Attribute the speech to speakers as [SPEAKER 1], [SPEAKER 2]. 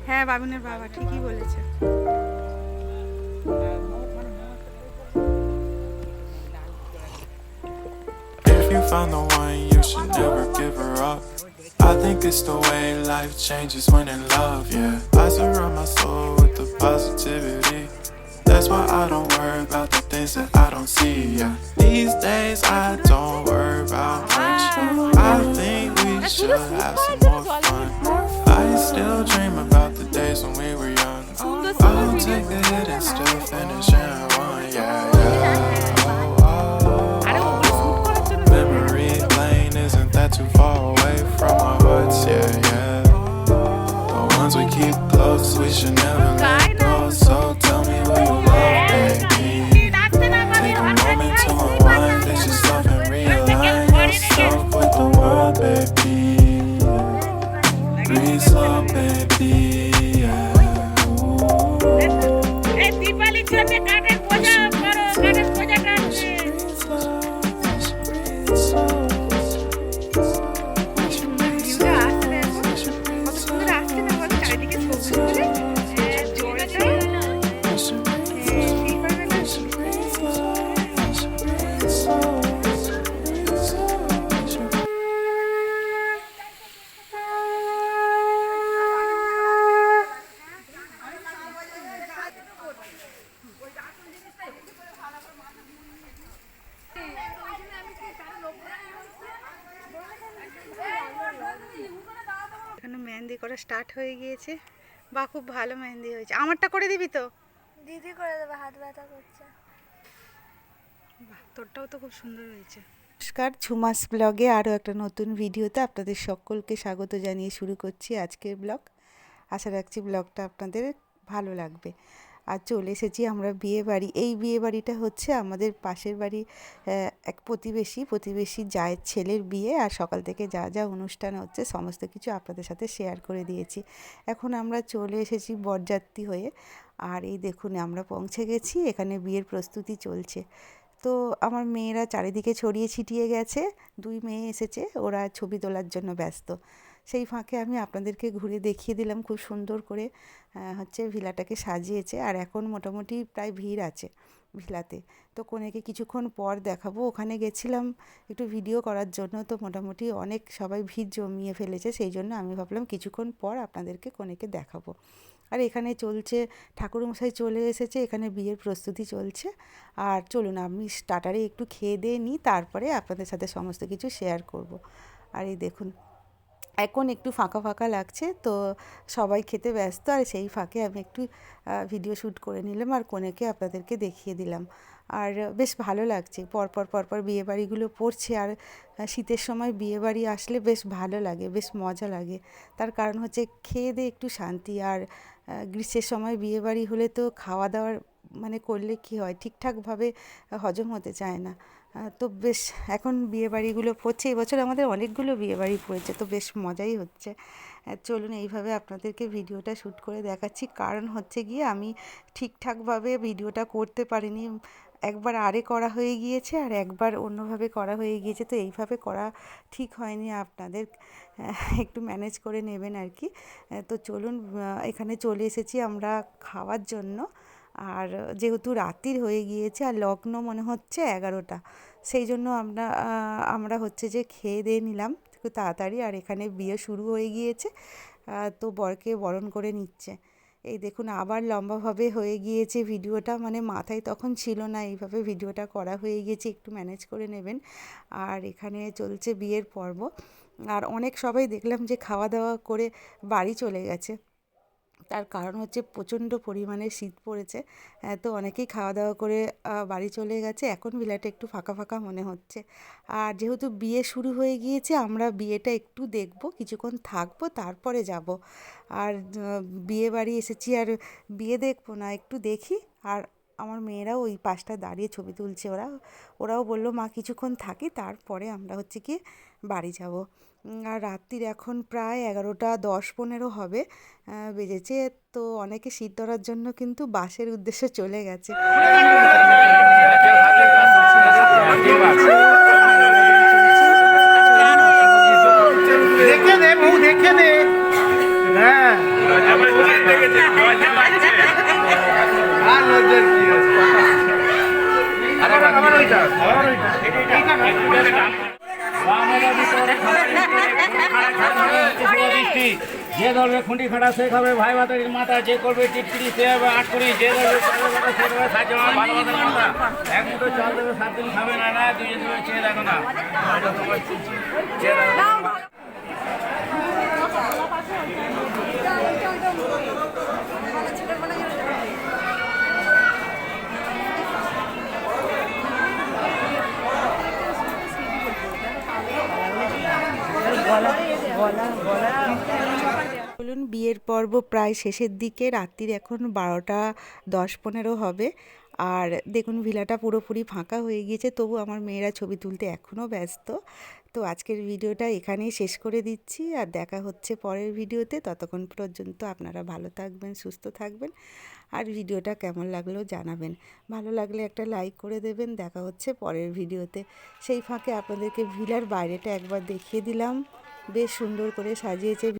[SPEAKER 1] হ্যাঁ বাবুনের বাবা ঠিকই বলেছে।
[SPEAKER 2] If you found the one, you should never give her up. I think it's the way life changes when in love, yeah. I surround my soul with the positivity. That's why I don't worry about the things that I don't see, yeah. These days I don't worry about much. I think we should have some more fun. I still dream about the days when we were young. I'll take a hit and still finish in one, yeah, yeah. Oh, oh. Memory lane isn't that too far away from our hearts, yeah, yeah. The ones we keep close, we should never let go. So tell me who you love, baby. Take a moment to unwind, fix yourself and realign yourself with the world, baby. Breathe slow, baby, yeah.
[SPEAKER 1] এখানে মেহেন্দি করা start হয়ে গিয়েছে। বা খুব ভালো মেহেন্দি হয়েছে। আমারটা করে দিবি তো?
[SPEAKER 3] দিদি করে দেবে, হাত ব্যথা করছে।
[SPEAKER 1] বাহ, তোরটাও তো খুব সুন্দর হয়েছে। নমস্কার, ঝুমাস ব্লগে আরও একটা নতুন ভিডিওতে আপনাদের সকলকে স্বাগত জানিয়ে শুরু করছি আজকের ব্লগ। আশা রাখছি ব্লগটা আপনাদের ভালো লাগবে। আর চলে এসেছি আমরা বিয়ে বাড়ি। এই বিয়ে বাড়িটা হচ্ছে আমাদের পাশের বাড়ি এক প্রতিবেশী জায়ের ছেলের বিয়ে। আর সকাল থেকে যা যা অনুষ্ঠান হচ্ছে সমস্ত কিছু আপনাদের সাথে শেয়ার করে দিয়েছি। এখন আমরা চলে এসেছি বরযাত্রী হয়ে। আর এই দেখুন আমরা পৌঁছে গেছি, এখানে বিয়ের প্রস্তুতি চলছে। তো আমার মেয়েরা চারিদিকে ছড়িয়ে ছিটিয়ে গেছে, 2 মেয়ে এসেছে, ওরা ছবি তোলার জন্য ব্যস্ত। সেই ফাঁকে আমি আপনাদেরকে ঘুরে দেখিয়ে দিলাম খুব সুন্দর করে হচ্ছে ভিলাটাকে সাজিয়েছে। আর এখন মোটামুটি প্রায় ভিড় আছে ভিলাতে। তো কনেকে কিছুক্ষণ পর দেখাবো। ওখানে গেছিলাম একটু ভিডিও করার জন্য, তো মোটামুটি অনেক সবাই ভিড় জমিয়ে ফেলেছে, সেই জন্য আমি ভাবলাম কিছুক্ষণ পর আপনাদেরকে কনেকে দেখাবো। আর এখানে চলছে, ঠাকুরমশাই চলে এসেছে, এখানে বিয়ের প্রস্তুতি চলছে। আর চলুন আমি স্টার্টারে একটু খেয়ে দিয়ে নিই, তারপরে আপনাদের সাথে সমস্ত কিছু শেয়ার করব। আর এই দেখুন এখন একটু ফাঁকা ফাঁকা লাগছে, তো সবাই খেতে ব্যস্ত। আর সেই ফাঁকে আমি একটু ভিডিও শ্যুট করে নিলাম আর কনেকে আপনাদেরকে দেখিয়ে দিলাম। আর বেশ ভালো লাগছে, পরপর বিয়েবাড়িগুলো পড়ছে। আর শীতের সময় বিয়েবাড়ি আসলে বেশ ভালো লাগে, বেশ মজা লাগে। তার কারণ হচ্ছে খেয়ে দিয়ে একটু শান্তি। আর গ্রীষ্মের সময় বিয়েবাড়ি হলে তো খাওয়া দাওয়ার মানে করলে কি হয়, ঠিকঠাকভাবে হজম হতে চায় না। তো বেশ এখন বিয়েবাড়িগুলো পড়ছে, এবছর আমাদের অনেকগুলো বিয়েবাড়ি পড়েছে, তো বেশ মজাই হচ্ছে। চলুন এইভাবে আপনাদেরকে ভিডিওটা শ্যুট করে দেখাচ্ছি। কারণ হচ্ছে গিয়ে আমি ঠিকঠাকভাবে ভিডিওটা করতে পারিনি। একবার আরে করা হয়ে গিয়েছে আর একবার অন্যভাবে করা হয়ে গিয়েছে, তো এইভাবে করা ঠিক হয়নি। আপনাদের একটু ম্যানেজ করে নেবেন আর কি। তো চলুন এখানে চলে এসেছি আমরা খাওয়ার জন্য। আর যেহেতু রাত্রির হয়ে গিয়েছে আর লগ্ন মনে হচ্ছে 11টা, সেই জন্য আমরা হচ্ছে যে খেয়ে দিয়ে নিলাম একটু তাড়াতাড়ি। আর এখানে বিয়ে শুরু হয়ে গিয়েছে, তো বরকে বরণ করে নিচ্ছে। এই দেখুন আবার লম্বাভাবে হয়ে গিয়েছে ভিডিওটা, মানে মাথায় তখন ছিল না এইভাবে ভিডিওটা করা হয়ে গিয়েছে, একটু ম্যানেজ করে নেবেন। আর এখানে চলছে বিয়ের পর্ব। আর অনেক সবাই দেখলাম যে খাওয়া দাওয়া করে বাড়ি চলে গেছে। তার কারণ হচ্ছে প্রচণ্ড পরিমাণে শীত পড়েছে, তো অনেকেই খাওয়া দাওয়া করে বাড়ি চলে গেছে। এখন ভিলাটা একটু ফাঁকা ফাঁকা মনে হচ্ছে। আর যেহেতু বিয়ে শুরু হয়ে গিয়েছে, আমরা বিয়েটা একটু দেখব, কিছুক্ষণ থাকবো, তারপরে যাব। আর বিয়ে বাড়ি এসেছি আর বিয়ে দেখবো না, একটু দেখি। আর আমার মেয়েরাও ওই পাশটা দাঁড়িয়ে ছবি তুলছে, ওরাও বললো মা কিছুক্ষণ থাকি, তারপরে আমরা হচ্ছে কি বাড়ি যাব। আর রাত্রির এখন প্রায় 11টা 10-15 হবে বেজেছে। তো অনেকে শীত ধরার জন্য কিন্তু বাসের উদ্দেশ্যে চলে গেছে।
[SPEAKER 4] দেখে যে ধরবে খুঁটি খাটা সে খাবে ভাই ভাতের মাথা, যে করবে টিটকিরি সে হবে আট করি, যে ধরবে সে ধরবে সাহায্য ভালোবাসার মাথা, এক মুঠো চাল দেবে 7 দিন খাবে না, না 2 দিন ধরে চেয়ে দেখো না। চেয়ে দেখো না।
[SPEAKER 1] বলুন, বিয়ের পর্ব প্রায় শেষের দিকে, রাত্রির এখন 12:10-15 হবে। আর দেখুন ভিলাটা পুরোপুরি ফাঁকা হয়ে গিয়েছে, তবু আমার মেয়েরা ছবি তুলতে এখনও ব্যস্ত। তো আজকের ভিডিওটা এখানেই শেষ করে দিচ্ছি, আর দেখা হচ্ছে পরের ভিডিওতে। ততক্ষণ পর্যন্ত আপনারা ভালো থাকবেন, সুস্থ থাকবেন, আর ভিডিওটা কেমন লাগলো জানাবেন। ভালো লাগলে একটা লাইক করে দেবেন। দেখা হচ্ছে পরের ভিডিওতে। সেই ফাঁকে আপনাদেরকে ভিলার বাইরেটা একবার দেখিয়ে দিলাম, বেশ সুন্দর করে সাজিয়েছে।